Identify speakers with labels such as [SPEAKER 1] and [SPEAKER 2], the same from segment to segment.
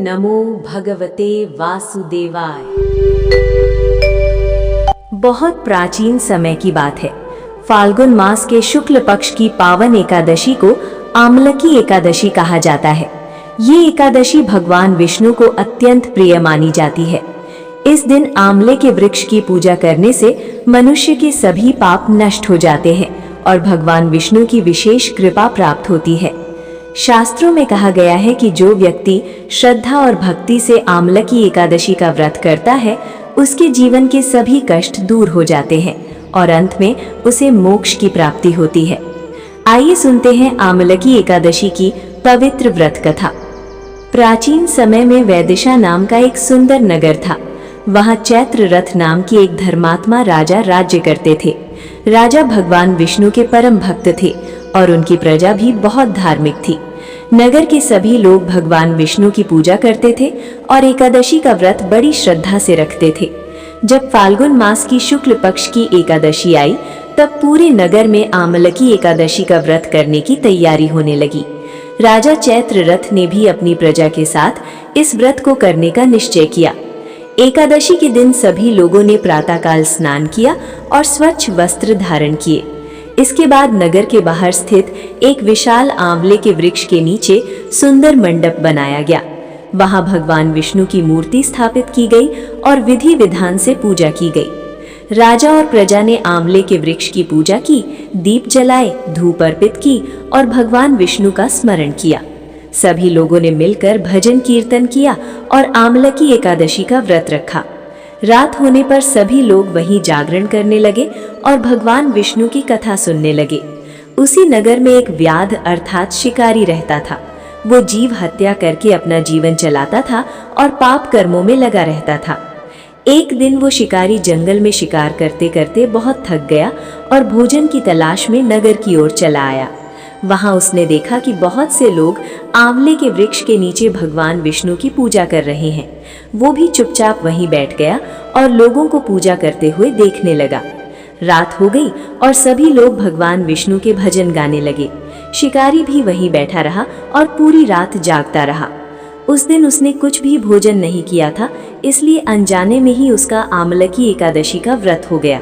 [SPEAKER 1] नमो भगवते वासुदेवाय। बहुत प्राचीन समय की बात है। फाल्गुन मास के शुक्ल पक्ष की पावन एकादशी को आमलकी एकादशी कहा जाता है। ये एकादशी भगवान विष्णु को अत्यंत प्रिय मानी जाती है। इस दिन आंवले के वृक्ष की पूजा करने से मनुष्य के सभी पाप नष्ट हो जाते हैं और भगवान विष्णु की विशेष कृपा प्राप्त होती है। शास्त्रों में कहा गया है कि जो व्यक्ति श्रद्धा और भक्ति से आमलकी एकादशी का व्रत करता है, उसके जीवन के सभी कष्ट दूर हो जाते हैं और अंत में उसे मोक्ष की प्राप्ति होती है। आइए सुनते हैं आमलकी एकादशी की पवित्र व्रत कथा। प्राचीन समय में वैदिशा नाम का एक सुंदर नगर था। वहां चैत्र रथ नाम की एक धर्मात्मा राजा राज्य करते थे। राजा भगवान विष्णु के परम भक्त थे और उनकी प्रजा भी बहुत धार्मिक थी। नगर के सभी लोग भगवान विष्णु की पूजा करते थे और एकादशी का व्रत बड़ी श्रद्धा से रखते थे। जब फाल्गुन मास की शुक्ल पक्ष की एकादशी आई, तब पूरे नगर में आमलकी एकादशी का व्रत करने की तैयारी होने लगी। राजा चैत्र रथ ने भी अपनी प्रजा के साथ इस व्रत को करने का निश्चय किया। एकादशी के दिन सभी लोगों ने प्रातःकाल स्नान किया और स्वच्छ वस्त्र धारण किए। इसके बाद नगर के बाहर स्थित एक विशाल आंवले के वृक्ष के नीचे सुंदर मंडप बनाया गया। वहां भगवान विष्णु की मूर्ति स्थापित की गई और विधि विधान से पूजा की गई। राजा और प्रजा ने आंवले के वृक्ष की पूजा की, दीप जलाए, धूप अर्पित की और भगवान विष्णु का स्मरण किया। सभी लोगों ने मिलकर भजन कीर्तन किया और आमलकी एकादशी का व्रत रखा। रात होने पर सभी लोग वहीं जागरण करने लगे और भगवान विष्णु की कथा सुनने लगे। उसी नगर में एक व्याध अर्थात शिकारी रहता था। वो जीव हत्या करके अपना जीवन चलाता था और पाप कर्मों में लगा रहता था। एक दिन वो शिकारी जंगल में शिकार करते करते बहुत थक गया और भोजन की तलाश में नगर की ओर चला आया। वहां उसने देखा कि बहुत से लोग आंवले के वृक्ष के नीचे भगवान विष्णु की पूजा कर रहे हैं। वो भी चुपचाप वहीं बैठ गया और लोगों को पूजा करते हुए देखने लगा। रात हो गई और सभी लोग भगवान विष्णु के भजन गाने लगे। शिकारी भी वहीं बैठा रहा और पूरी रात जागता रहा। उस दिन उसने कुछ भी भोजन नहीं किया था, इसलिए अनजाने में ही उसका आमलकी एकादशी का व्रत हो गया।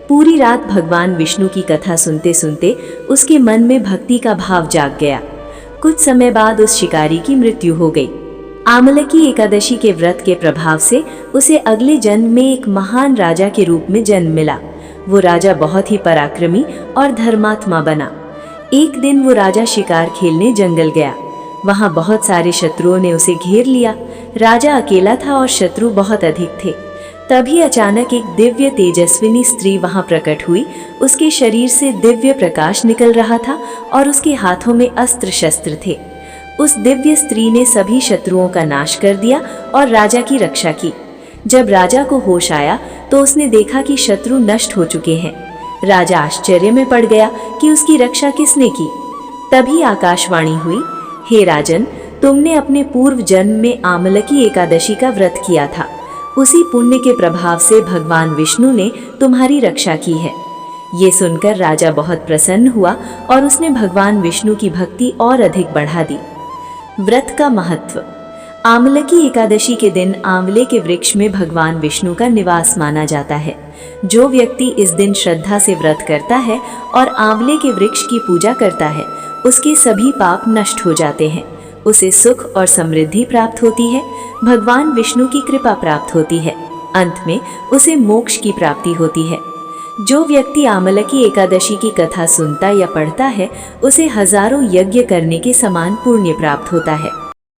[SPEAKER 1] पूरी रात भगवान विष्णु की कथा सुनते सुनते उसके मन में भक्ति का भाव जाग गया। कुछ समय बाद उस शिकारी की मृत्यु हो गई। आमलकी एकादशी के व्रत के प्रभाव से उसे अगले जन्म में एक महान राजा के रूप में जन्म मिला। वो राजा बहुत ही पराक्रमी और धर्मात्मा बना। एक दिन वो राजा शिकार खेलने जंगल गया। वहां बहुत सारे शत्रुओं ने उसे घेर लिया। राजा अकेला था और शत्रु बहुत अधिक थे। तभी अचानक एक दिव्य तेजस्विनी स्त्री वहां प्रकट हुई। उसके शरीर से दिव्य प्रकाश निकल रहा था और उसके हाथों में अस्त्र शस्त्र थे। उस दिव्य स्त्री ने सभी शत्रुओं का नाश कर दिया और राजा की रक्षा की। जब राजा को होश आया तो उसने देखा कि शत्रु नष्ट हो चुके हैं। राजा आश्चर्य में पड़ गया कि उसकी रक्षा किसने की। तभी आकाशवाणी हुई, हे राजन, तुमने अपने पूर्व जन्म में आमलकी एकादशी का व्रत किया था। उसी पुण्य के प्रभाव से भगवान विष्णु ने तुम्हारी रक्षा की है। ये सुनकर राजा बहुत प्रसन्न हुआ और उसने भगवान विष्णु की भक्ति और अधिक बढ़ा दी। व्रत का महत्व। आमलकी एकादशी के दिन आंवले के वृक्ष में भगवान विष्णु का निवास माना जाता है। जो व्यक्ति इस दिन श्रद्धा से व्रत करता है और आंवले के वृक्ष की पूजा करता है, उसके सभी पाप नष्ट हो जाते हैं। उसे सुख और समृद्धि प्राप्त होती है, भगवान विष्णु की कृपा प्राप्त होती है। अंत में उसे मोक्ष की प्राप्ति होती है। जो व्यक्ति आमलकी एकादशी की कथा सुनता या पढ़ता है, उसे हजारों यज्ञ करने के समान पुण्य प्राप्त होता है।